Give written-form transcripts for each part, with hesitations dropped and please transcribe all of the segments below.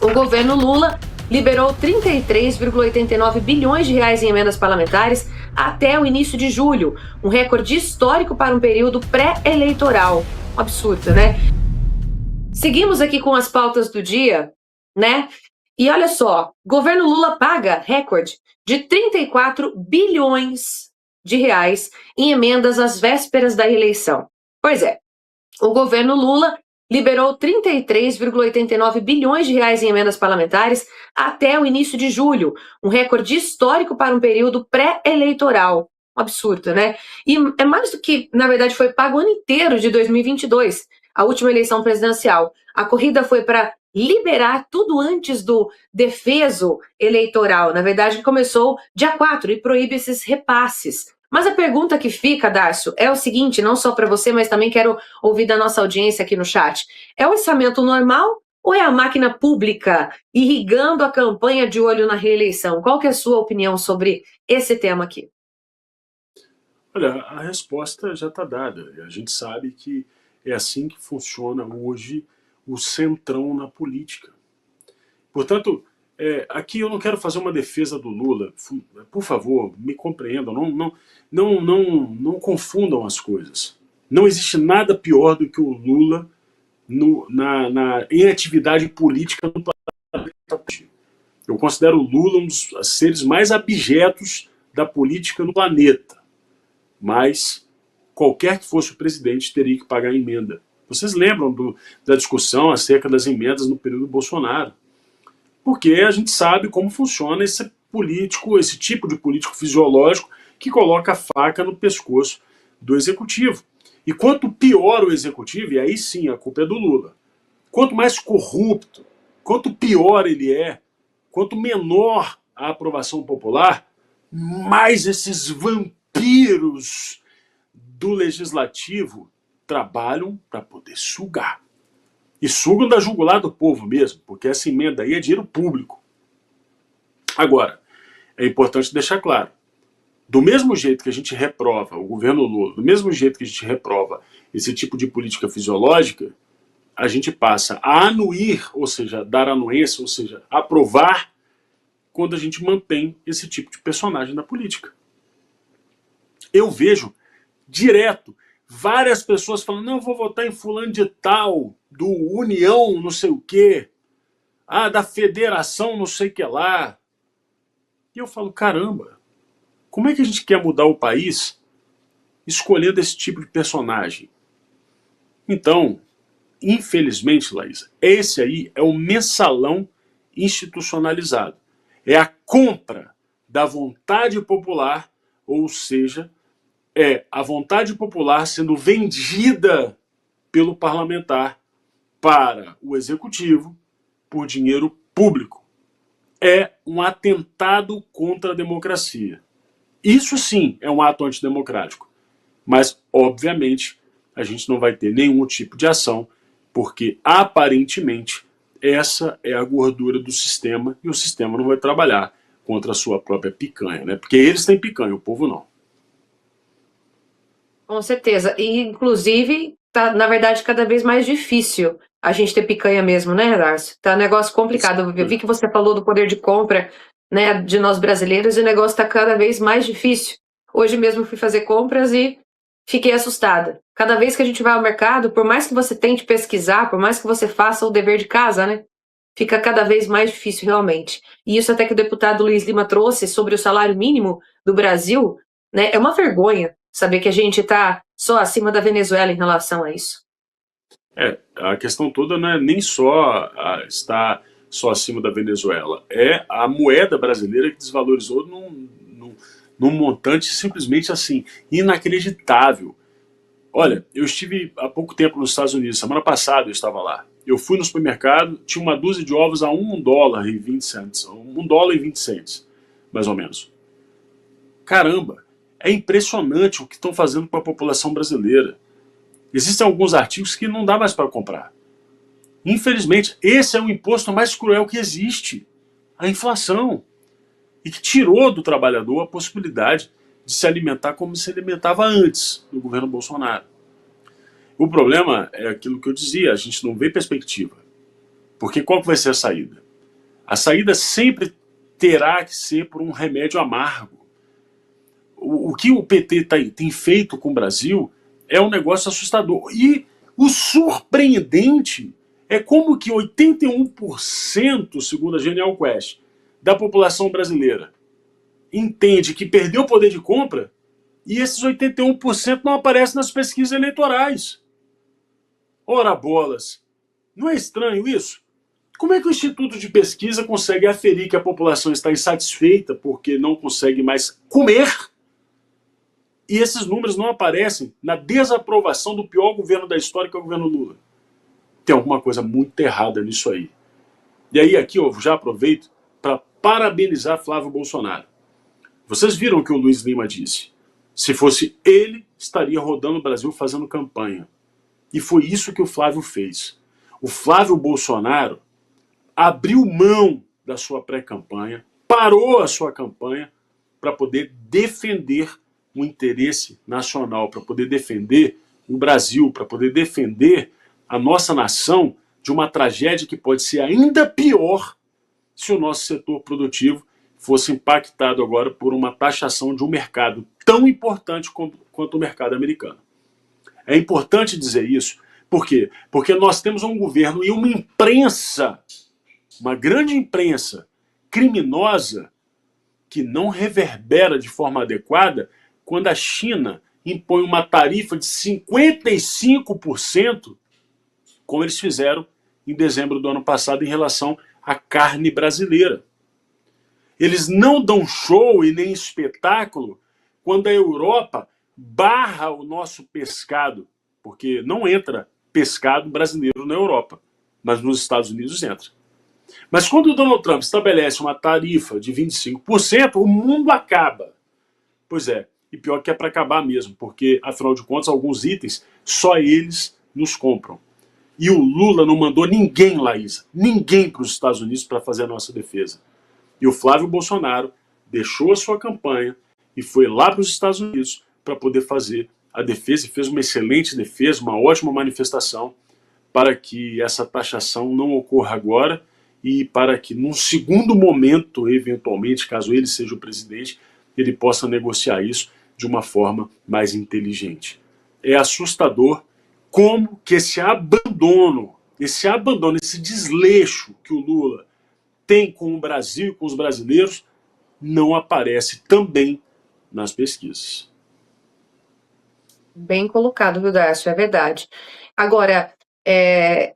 O governo Lula liberou 33,89 bilhões de reais em emendas parlamentares até o início de julho, um recorde histórico para um período pré-eleitoral. Um absurdo, né? Seguimos aqui com as pautas do dia, né? E olha só, governo Lula paga recorde de 34 bilhões de reais em emendas às vésperas da eleição. Pois é, o governo Lula liberou 33,89 bilhões de reais em emendas parlamentares até o início de julho, um recorde histórico para um período pré-eleitoral. Um absurdo, né? E é mais do que, na verdade, foi pago o ano inteiro de 2022, a última eleição presidencial. A corrida foi para liberar tudo antes do defeso eleitoral. Na verdade, começou dia 4 e proíbe esses repasses. Mas a pergunta que fica, Darcio, é o seguinte, não só para você, mas também quero ouvir da nossa audiência aqui no chat. É o orçamento normal ou é a máquina pública irrigando a campanha de olho na reeleição? Qual que é a sua opinião sobre esse tema aqui? Olha, a resposta já está dada. A gente sabe que é assim que funciona hoje o centrão na política. Portanto, aqui eu não quero fazer uma defesa do Lula. Por favor, me compreendam. Não confundam as coisas. Não existe nada pior do que o Lula em atividade política no planeta. Eu considero o Lula um dos seres mais abjetos da política no planeta. Mas qualquer que fosse o presidente teria que pagar a emenda. Vocês lembram da discussão acerca das emendas no período Bolsonaro? Porque a gente sabe como funciona esse tipo de político fisiológico que coloca a faca no pescoço do executivo. E quanto pior o executivo, e aí sim a culpa é do Lula, quanto mais corrupto, quanto pior ele é, quanto menor a aprovação popular, mais esses vampiros do legislativo trabalham para poder sugar. E sugam da jugular do povo mesmo, porque essa emenda aí é dinheiro público. Agora, é importante deixar claro, do mesmo jeito que a gente reprova o governo Lula, do mesmo jeito que a gente reprova esse tipo de política fisiológica, a gente passa a anuir, ou seja, dar anuência, ou seja, aprovar, quando a gente mantém esse tipo de personagem na política. Eu vejo direto várias pessoas falando, não, eu vou votar em fulano de tal, do União não sei o quê, da Federação não sei o que lá. E eu falo, caramba, como é que a gente quer mudar o país escolhendo esse tipo de personagem? Então, infelizmente, Laísa, esse aí é o mensalão institucionalizado. É a compra da vontade popular, ou seja, é a vontade popular sendo vendida pelo parlamentar para o executivo por dinheiro público. É um atentado contra a democracia. Isso sim é um ato antidemocrático. Mas, obviamente, a gente não vai ter nenhum tipo de ação, porque, aparentemente, essa é a gordura do sistema e o sistema não vai trabalhar contra a sua própria picanha, né? Porque eles têm picanha, o povo não. Com certeza. E, inclusive, tá, na verdade, cada vez mais difícil a gente ter picanha mesmo, né, Darcio? Tá um negócio complicado. Eu vi que você falou do poder de compra, né, de nós brasileiros, e o negócio tá cada vez mais difícil. Hoje mesmo fui fazer compras e fiquei assustada. Cada vez que a gente vai ao mercado, por mais que você tente pesquisar, por mais que você faça o dever de casa, né, fica cada vez mais difícil realmente. E isso até que o deputado Luiz Lima trouxe sobre o salário mínimo do Brasil, né, é uma vergonha saber que a gente está só acima da Venezuela em relação a isso. A questão toda não é nem só estar só acima da Venezuela, é a moeda brasileira que desvalorizou num montante simplesmente assim, inacreditável. Olha, eu estive há pouco tempo nos Estados Unidos, semana passada eu estava lá. Eu fui no supermercado, tinha uma dúzia de ovos a $1,20, $1,20, mais ou menos. Caramba, é impressionante o que estão fazendo com a população brasileira. Existem alguns artigos que não dá mais para comprar. Infelizmente, esse é o imposto mais cruel que existe, a inflação, e que tirou do trabalhador a possibilidade de se alimentar como se alimentava antes do governo Bolsonaro. O problema é aquilo que eu dizia, a gente não vê perspectiva. Porque qual que vai ser a saída? A saída sempre terá que ser por um remédio amargo. O que o PT tem feito com o Brasil é um negócio assustador. E o surpreendente é como que 81%, segundo a Genial Quest, da população brasileira entende que perdeu o poder de compra e esses 81% não aparecem nas pesquisas eleitorais. Ora bolas, não é estranho isso? Como é que o Instituto de Pesquisa consegue aferir que a população está insatisfeita porque não consegue mais comer e esses números não aparecem na desaprovação do pior governo da história, que é o governo Lula? Tem alguma coisa muito errada nisso aí. E aí aqui eu já aproveito para parabenizar Flávio Bolsonaro. Vocês viram o que o Luiz Lima disse. Se fosse ele, estaria rodando o Brasil fazendo campanha. E foi isso que o Flávio fez. O Flávio Bolsonaro abriu mão da sua pré-campanha, parou a sua campanha para poder defender o interesse nacional, para poder defender o Brasil, para poder defender a nossa nação de uma tragédia que pode ser ainda pior se o nosso setor produtivo fosse impactado agora por uma taxação de um mercado tão importante quanto o mercado americano. É importante dizer isso, por quê? Porque nós temos um governo e uma imprensa, uma grande imprensa criminosa, que não reverbera de forma adequada quando a China impõe uma tarifa de 55%, como eles fizeram em dezembro do ano passado em relação à carne brasileira. Eles não dão show e nem espetáculo quando a Europa barra o nosso pescado, porque não entra pescado brasileiro na Europa, mas nos Estados Unidos entra. Mas quando o Donald Trump estabelece uma tarifa de 25%, o mundo acaba. Pois é, e pior que é para acabar mesmo, porque, afinal de contas, alguns itens só eles nos compram. E o Lula não mandou ninguém, Laísa, ninguém para os Estados Unidos para fazer a nossa defesa. E o Flávio Bolsonaro deixou a sua campanha e foi lá para os Estados Unidos para poder fazer a defesa, e fez uma excelente defesa, uma ótima manifestação para que essa taxação não ocorra agora e para que num segundo momento, eventualmente, caso ele seja o presidente, ele possa negociar isso de uma forma mais inteligente. É assustador como que esse abandono, esse desleixo que o Lula tem com o Brasil e com os brasileiros não aparece também nas pesquisas. Bem colocado, viu, Darcio? É verdade. Agora,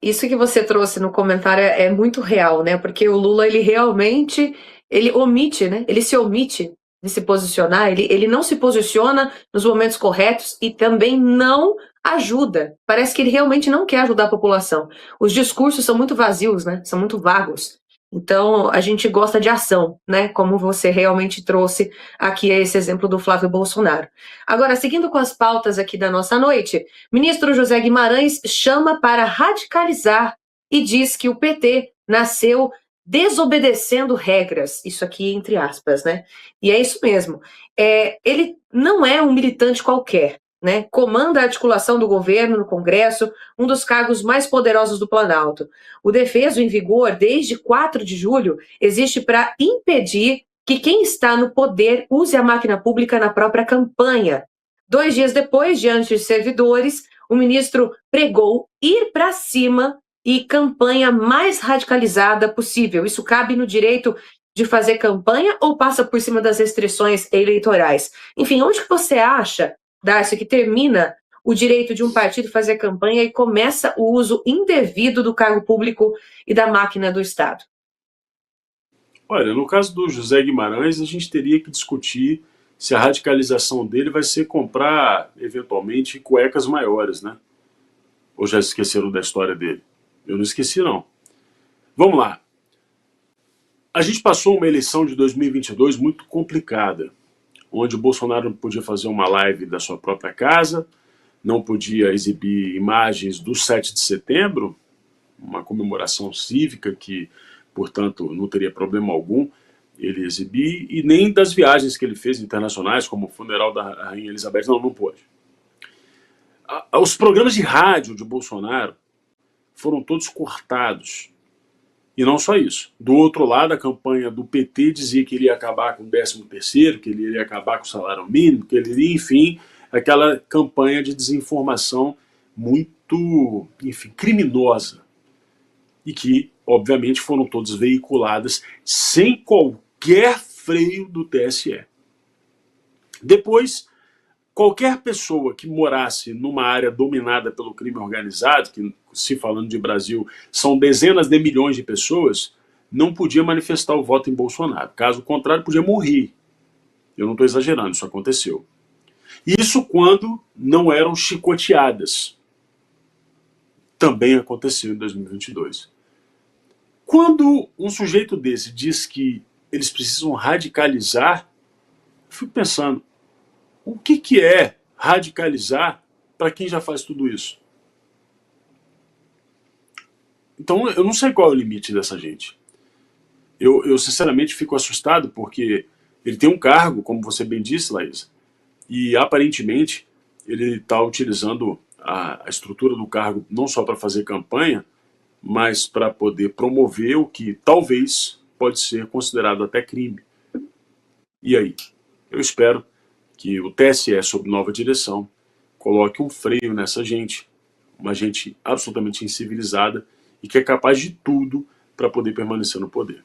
isso que você trouxe no comentário é muito real, né? Porque o Lula, ele realmente, ele omite, né? Ele se omite de se posicionar, ele não se posiciona nos momentos corretos e também não ajuda. Parece que ele realmente não quer ajudar a população. Os discursos são muito vazios, né? São muito vagos. Então, a gente gosta de ação, né? Como você realmente trouxe aqui esse exemplo do Flávio Bolsonaro. Agora, seguindo com as pautas aqui da nossa noite, ministro José Guimarães chama para radicalizar e diz que o PT nasceu desobedecendo regras. Isso aqui entre aspas, né? E é isso mesmo. Ele não é um militante qualquer, né? Comanda a articulação do governo no Congresso, um dos cargos mais poderosos do Planalto. O defeso em vigor desde 4 de julho existe para impedir que quem está no poder use a máquina pública na própria campanha. 2 dias depois, diante de servidores, o ministro pregou ir para cima e campanha mais radicalizada possível. Isso cabe no direito de fazer campanha ou passa por cima das restrições eleitorais? Enfim, onde que você acha, Darcio, que termina o direito de um partido fazer campanha e começa o uso indevido do cargo público e da máquina do Estado? Olha, no caso do José Guimarães, a gente teria que discutir se a radicalização dele vai ser comprar, eventualmente, cuecas maiores, né? Ou já esqueceram da história dele? Eu não esqueci, não. Vamos lá. A gente passou uma eleição de 2022 muito complicada, onde o Bolsonaro não podia fazer uma live da sua própria casa, não podia exibir imagens do 7 de setembro, uma comemoração cívica que, portanto, não teria problema algum ele exibir, e nem das viagens que ele fez internacionais, como o funeral da Rainha Elizabeth, não pôde. Os programas de rádio de Bolsonaro foram todos cortados. E não só isso. Do outro lado, a campanha do PT dizia que ele ia acabar com o 13º, que ele iria acabar com o salário mínimo, que ele iria, enfim, aquela campanha de desinformação muito, enfim, criminosa. E que, obviamente, foram todas veiculadas sem qualquer freio do TSE. Depois, qualquer pessoa que morasse numa área dominada pelo crime organizado, que, se falando de Brasil, são dezenas de milhões de pessoas, não podia manifestar o voto em Bolsonaro. Caso contrário, podia morrer. Eu não estou exagerando, isso aconteceu. Isso quando não eram chicoteadas. Também aconteceu em 2022. Quando um sujeito desse diz que eles precisam radicalizar, eu fico pensando, o que é radicalizar para quem já faz tudo isso? Então eu não sei qual é o limite dessa gente. Eu sinceramente fico assustado porque ele tem um cargo, como você bem disse, Laís, e aparentemente ele está utilizando a estrutura do cargo não só para fazer campanha, mas para poder promover o que talvez pode ser considerado até crime. E aí? Eu espero que o TSE, sob nova direção, coloque um freio nessa gente, uma gente absolutamente incivilizada e que é capaz de tudo para poder permanecer no poder.